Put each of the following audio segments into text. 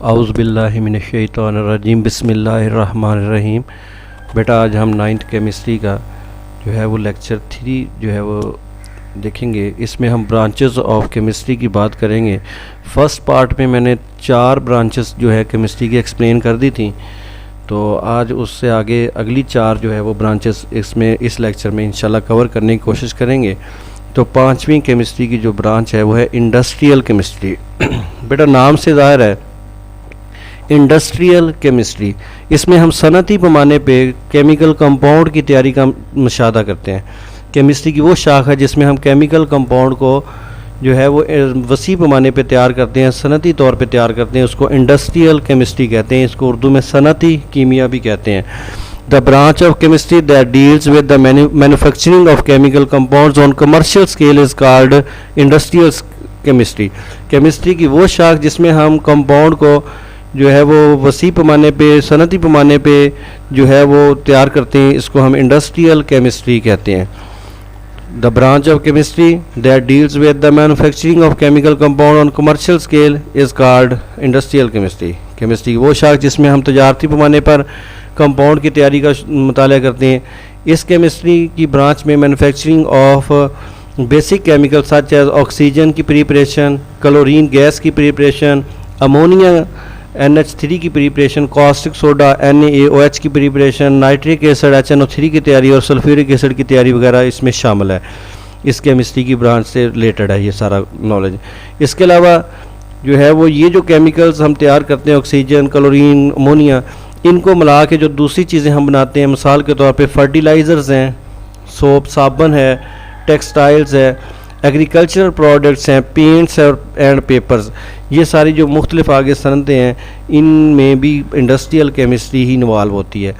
औज़ुबिल्लाहिमिनश्शैतानिर्रजीम बिस्मिल्लाहिर्रहमानिर्रहीम। बेटा आज हम 9th केमिस्ट्री का जो है वो लेक्चर 3 जो है वो देखेंगे। इसमें हम ब्रांचेस ऑफ केमिस्ट्री की बात करेंगे। फर्स्ट पार्ट में मैंने 4 ब्रांचेस जो है केमिस्ट्री की एक्सप्लेन कर दी थी, तो आज उससे आगे अगली 4 जो है वो ब्रांचेस इसमें इस लेक्चर में इंशाल्लाह कवर करने की कोशिश करेंगे। तो 5वीं केमिस्ट्री की जो ब्रांच है वो है इंडस्ट्रियल केमिस्ट्री। बेटा नाम से ज़ाहिर है इंडस्ट्रियल केमिस्ट्री, इसमें हम सनती पैमाने पे केमिकल कंपाउंड की तैयारी का मुशाहदा करते हैं। केमिस्ट्री की वो शाख है जिसमें हम केमिकल कंपाउंड को जो है वो वसी पैमाने पे तैयार करते हैं, सनती तौर पे तैयार करते हैं। उसको इंडस्ट्रियल केमिस्ट्री कहते हैं, इसको उर्दू में सनती कीमिया भी कहते हैं। The branch of chemistry that deals with the manufacturing of chemical compounds on commercial scale is called industrial chemistry. Chemistry की वो शाख जिसमें हम कंपाउंड को जो है वो वसी पैमाने पे, सनती पैमाने पे जो है वो तैयार करते हैं, इसको हम इंडस्ट्रियल केमिस्ट्री कहते हैं। The branch of chemistry that deals with the manufacturing of chemical compound on commercial scale is called industrial chemistry. Chemistry की वो शाख जिसमें हम तजारती पैमाने पर कंपाउंड की तैयारी का मुताला करते हैं। इस केमिस्ट्री की ब्रांच में manufacturing of basic chemical such as oxygen की प्रिपरेशन, क्लोरीन गैस की प्रिपरेशन, अमोनिया NH3 की प्रिपरेशन, कॉस्टिक सोडा NaOH की प्रिपरेशन, नाइट्रिक एसिड HNO3 की तैयारी और सल्फ्यूरिक एसिड की तैयारी वगैरह इसमें शामिल है। इस केमिस्ट्री की ब्रांच से रिलेटेड है ये सारा नॉलेज। इसके अलावा जो है वो ये जो केमिकल्स हम तैयार करते हैं, ऑक्सीजन, क्लोरीन, अमोनिया, इनको मिला के जो दूसरी चीज़ें हम बनाते हैं, मिसाल के तौर पे फर्टिलाइज़र्स हैं, सोप साबुन है, टेक्सटाइल्स है, एग्रीकल्चरल प्रोडक्ट्स हैं, पेंट्स एंड पेपर्स, ये सारी जो मुख्तलिफ आगे सनतें हैं इनमें भी इंडस्ट्रियल केमिस्ट्री ही इन्वॉल्व होती है।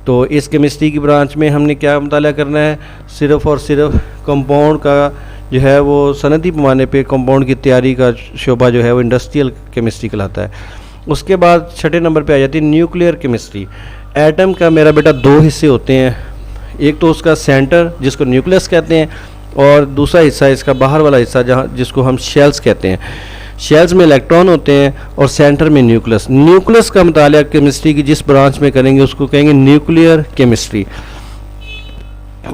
तो इस केमिस्ट्री की ब्रांच में हमने क्या मुताला करना है, सिर्फ़ और सिर्फ कंपाउंड का जो है वो सनती पैमाने पे कंपाउंड की तैयारी का शोबा जो है वो इंडस्ट्रियल केमिस्ट्री कहलाता है। उसके बाद 6 नंबर पे आ जाती है न्यूक्लियर केमिस्ट्री। एटम का मेरा बेटा 2 हिस्से होते हैं, एक तो उसका सेंटर जिसको न्यूक्लियस कहते हैं और दूसरा हिस्सा इसका बाहर वाला हिस्सा जहाँ जिसको हम शेल्स कहते हैं। शेल्स में इलेक्ट्रॉन होते हैं और सेंटर में न्यूक्लियस। न्यूक्लियस का मुताला केमिस्ट्री की जिस ब्रांच में करेंगे उसको कहेंगे न्यूक्लियर केमिस्ट्री।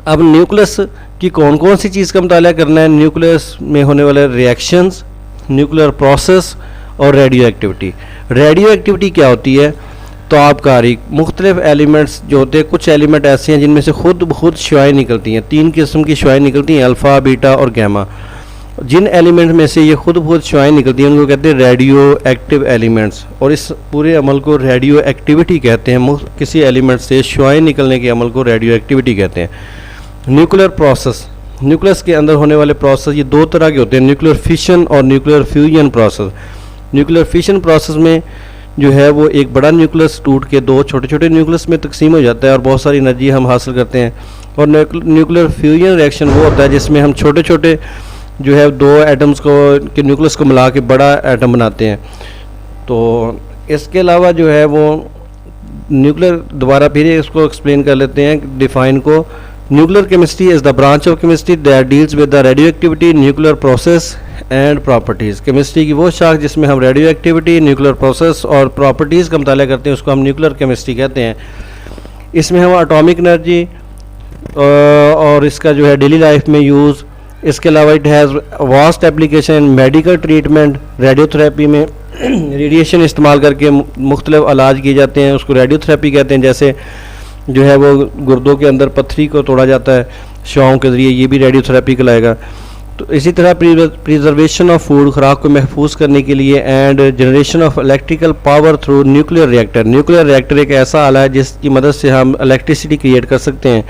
अब न्यूक्लियस की कौन कौन सी चीज़ का मुताला करना है, न्यूक्लियस में होने वाले रिएक्शंस, न्यूक्लियर प्रोसेस और रेडियो एक्टिविटी। रेडियो एक्टिविटी क्या होती है, तो आपकारी मुख्तलिफ एलिमेंट्स जो होते हैं, कुछ एलिमेंट ऐसे हैं जिनमें से खुद ब खुद शुआएँ निकलती हैं। 3 किस्म की शुआएँ निकलती हैं, अल्फ़ा, बीटा और गैमा। जिन एलिमेंट में से ये खुद ब खुद शुआएँ निकलती हैं उनको कहते हैं रेडियो एक्टिव एलिमेंट्स, और इस पूरे अमल को रेडियो एक्टिविटी कहते हैं। किसी एलिमेंट से शुआएँ निकलने के अमल को रेडियो एक्टिविटी कहते हैं। न्यूक्लियर प्रोसेस, न्यूक्लियस के अंदर होने वाले प्रोसेस ये 2 तरह के होते हैं, न्यूक्लियर फिशन और nuclear fusion process. Nuclear fission process में जो है वो एक बड़ा न्यूक्लियस टूट के 2 छोटे छोटे न्यूक्लियस में तकसीम हो जाता है और बहुत सारी एनर्जी हम हासिल करते हैं। और न्यूक्लियर फ्यूजन रिएक्शन वो होता है जिसमें हम छोटे छोटे जो है 2 एटम्स को के न्यूक्लियस को मिला के बड़ा एटम बनाते हैं। तो इसके अलावा जो है वो न्यूक्लियर, दोबारा फिर इसको एक्सप्लेन कर लेते हैं डिफाइन को। Nuclear chemistry is the branch of chemistry that deals with the radio activity, nuclear process and properties. Chemistry की वो शाख जिसमें हम रेडियो एक्टिविटी, न्यूक्लियर प्रोसेस और प्रॉपर्टीज़ का मुताला करते हैं उसको हम न्यूक्लियर केमिस्ट्री कहते हैं। इसमें हम एटॉमिक एनर्जी और इसका जो है डेली लाइफ में यूज़, इसके अलावा it has vast application medical treatment, radiotherapy में रेडिएशन इस्तेमाल करके मुख्तलिफ इलाज किए जाते हैं, उसको रेडियोथेरेपी कहते हैं। जैसे जो है वो गुर्दों के अंदर पत्थरी को तोड़ा जाता है शॉम के ज़रिए, ये भी रेडियोथेरेपी कहलाएगा। तो इसी तरह प्रिजर्वेशन ऑफ फूड, खुराक को महफूज करने के लिए, and generation of electrical power through nuclear reactor. Nuclear reactor एक ऐसा आला है जिसकी मदद से हम इलेक्ट्रिसिटी क्रिएट कर सकते हैं,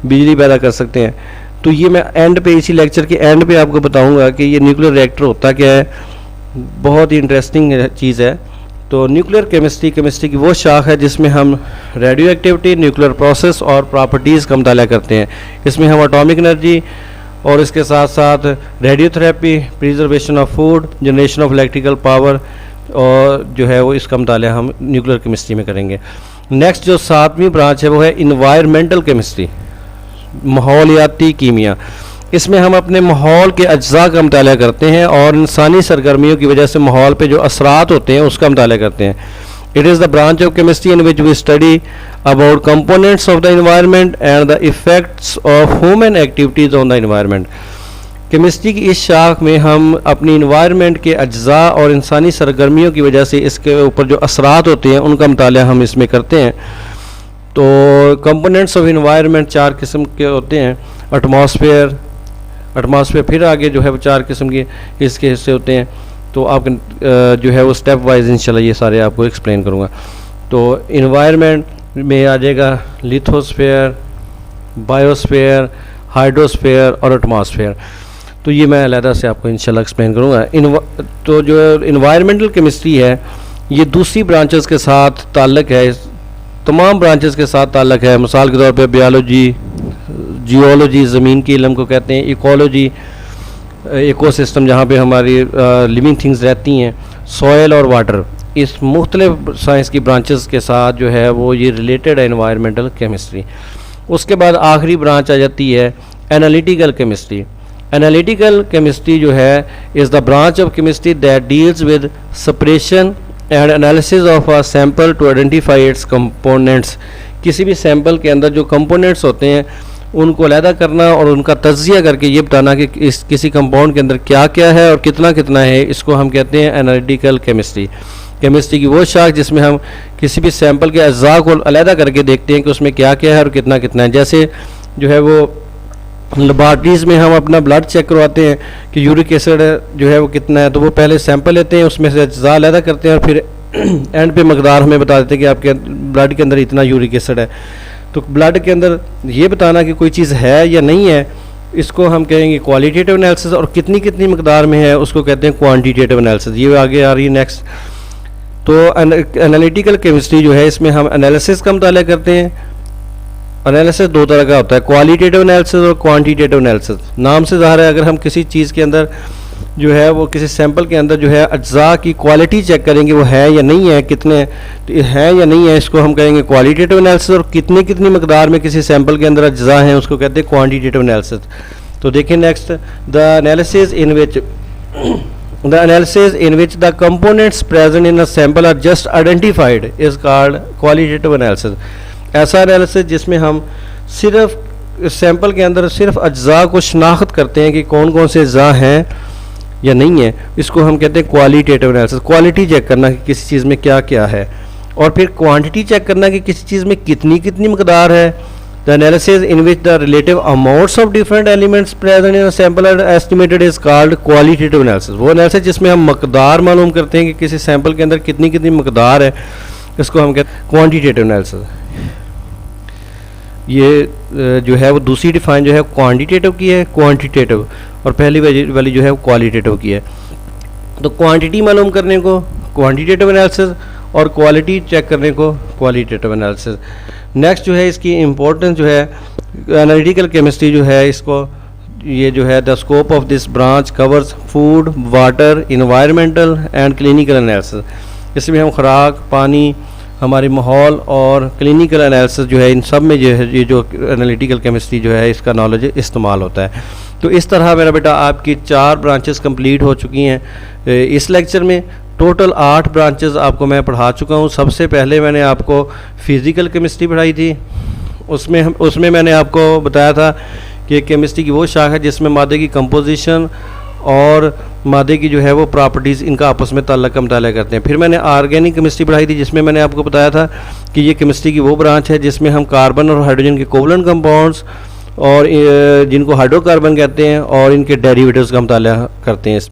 बिजली पैदा कर सकते हैं। तो ये मैं एंड पे, इसी लेक्चर के एंड पे आपको बताऊंगा कि ये न्यूक्लियर रिएक्टर होता क्या है, बहुत ही इंटरेस्टिंग चीज़ है। तो न्यूक्लियर केमिस्ट्री की वो शाख है जिसमें हम रेडियो एक्टिविटी, न्यूक्लियर प्रोसेस और प्रॉपर्टीज़ का मुताला करते हैं। इसमें हम एटॉमिक एनर्जी और इसके साथ साथ radiotherapy, preservation of food, generation of electrical power और जो है वो इसका मुताला हम न्यूक्लियर केमिस्ट्री में करेंगे। नेक्स्ट जो 7वीं ब्रांच है वो है इन्वायरमेंटल केमिस्ट्री, माहौलियाती कीमिया। इसमें हम अपने माहौल के अज्जा का मुताला करते हैं और इंसानी सरगर्मियों की वजह से माहौल पे जो असरात होते हैं उसका मुताला करते हैं। It is the branch of chemistry in which we study about components of the environment and the effects of human activities on the environment. Chemistry की इस शाख में हम अपनी इन्वायरमेंट के अज्जा और इंसानी सरगर्मियों की वजह से इसके ऊपर जो असरात होते हैं उनका मुताला हम इसमें करते हैं। तो कंपोनेंट्स ऑफ इन्वायरमेंट 4 किस्म के होते हैं। एटमॉस्फेयर फिर आगे जो है वो 4 किस्म के इसके हिस्से होते हैं। तो आप जो है वो स्टेप वाइज इंशाल्लाह ये सारे आपको एक्सप्लेन करूँगा। तो इन्वायरमेंट में आ जाएगा लिथोस्फेयर, बायोस्फेयर, हाइड्रोस्फेयर और एटमॉस्फेयर। तो ये मैं अलहदा से आपको इंशाल्लाह एक्सप्लेन करूँगा। तो जो इन्वायरमेंटल केमिस्ट्री है ये दूसरी ब्रांचेस के साथ ताल्लुक़ है, तमाम ब्रांचेस के साथ ताल्लुक़ है। मिसाल के तौर पे बायोलॉजी, जियोलॉजी ज़मीन के इल्म को कहते हैं, इकोलॉजी इकोसिस्टम जहाँ पे हमारी लिविंग थिंग्स रहती हैं, सॉयल और वाटर, इस मुख्तलिफ साइंस की ब्रांचेस के साथ जो है वो ये रिलेटेड है इन्वायरमेंटल केमिस्ट्री। उसके बाद आखिरी ब्रांच आ जाती है एनालिटिकल केमिस्ट्री। एनालिटिकल केमिस्ट्री जो है is the branch of chemistry that deals with separation and analysis of a sample to identify its components. किसी भी सैम्पल के अंदर जो कंपोनेंट्स होते हैं उनको अलहदा करना और उनका तज्जिया करके ये बताना कि इस किसी कंपाउंड के अंदर क्या क्या है और कितना कितना है, इसको हम कहते हैं एनालिटिकल केमिस्ट्री। केमिस्ट्री की वो शाख जिसमें हम किसी भी सैम्पल के अज्जा को अलहदा करके देखते हैं कि उसमें क्या क्या है और कितना कितना है। जैसे जो है वो लेबॉर्ट्रीज़ में हम अपना ब्लड चेक करवाते हैं कि यूरिक एसिड जो है वो कितना है, तो वो पहले सैंपल लेते हैं, उसमें से अज्जा अलहदा करते हैं और फिर एंड पे मकदार हमें बता देते हैं कि आपके ब्लड के अंदर इतना यूरिक एसिड है। तो ब्लड के अंदर ये बताना कि कोई चीज़ है या नहीं है, इसको हम कहेंगे क्वालिटेटिव एनालिसिस, और कितनी कितनी मकदार में है उसको कहते हैं क्वांटिटेटिव एनालिसिस। ये आगे आ रही है नेक्स्ट। तो एनालिटिकल केमिस्ट्री जो है इसमें हम एनालिसिस का मुताला करते हैं। एनालिसिस 2 तरह का होता है, क्वालिटेटिव एनालिसिस और क्वांटिटेटिव एनालिसिस। नाम से ज़ाहिर है अगर हम किसी चीज़ के अंदर जो है वो किसी सैंपल के अंदर जो है अज्जा की क्वालिटी चेक करेंगे वो है या नहीं है, कितने तो है या नहीं है, इसको हम कहेंगे क्वालिटेटिव एनालिसिस। और कितनी कितनी मकदार में किसी सैंपल के अंदर अज्जा हैं उसको कहते हैं क्वांटिटेटिव एनालिसिस। तो देखिए next, the analysis in which the components present in a sample are just identified is called qualitative analysis. ऐसा एनालिसिस जिसमें हम सिर्फ सैंपल के अंदर सिर्फ अज्जा को शनाख्त करते हैं कि कौन कौन से अज्जा हैं या नहीं है, इसको हम कहते हैं क्वालिटेटिव एनालिसिस। क्वालिटी चेक करना कि किसी चीज़ में क्या क्या है, और फिर क्वांटिटी चेक करना कि किसी चीज़ में कितनी कितनी मकदार है। The analysis in which the relative amounts of different elements present in a sample are estimated is called qualitative analysis. वो एनालिसिस जिसमें हम मकदार मालूम करते हैं कि किसी सैंपल के अंदर कितनी कितनी मकदार है, इसको हम कहते हैं क्वांटिटेटिव एनालिसिस। ये जो है वो दूसरी डिफाइन जो है क्वांटिटेटिव की है, क्वांटिटेटिव, और पहली वाली जो है वो क्वालिटेटिव की है। तो क्वांटिटी मालूम करने को क्वांटिटेटिव एनालिसिस और क्वालिटी चेक करने को क्वालिटेटिव एनालिसिस। नेक्स्ट जो है इसकी इम्पोर्टेंस जो है एनालिटिकल केमिस्ट्री जो है इसको ये जो है the scope of this branch covers food, water, environmental and clinical analysis. इसमें हम खुराक, पानी, हमारे माहौल और क्लिनिकल एनालिसिस जो है इन सब में जो है ये जो एनालिटिकल केमिस्ट्री जो है इसका नॉलेज इस्तेमाल होता है। तो इस तरह मेरा बेटा आपकी 4 ब्रांचेस कंप्लीट हो चुकी हैं। इस लेक्चर में टोटल 8 ब्रांचेस आपको मैं पढ़ा चुका हूँ। सबसे पहले मैंने आपको फिज़िकल केमिस्ट्री पढ़ाई थी, उसमें मैंने आपको बताया था कि केमिस्ट्री की वो शाखा है जिसमें मादे की कंपोजिशन और मादे की जो है वो प्रॉपर्टीज़ इनका आपस में ताल्लुक़ का मुताला करते हैं। फिर मैंने ऑर्गेनिक केमिस्ट्री पढ़ाई थी जिसमें मैंने आपको बताया था कि ये केमिस्ट्री की वो ब्रांच है जिसमें हम कार्बन और हाइड्रोजन के कोवलेंट कंपाउंड्स और जिनको हाइड्रोकार्बन कहते हैं और इनके डेरिवेटिव्स का मुताला करते हैं।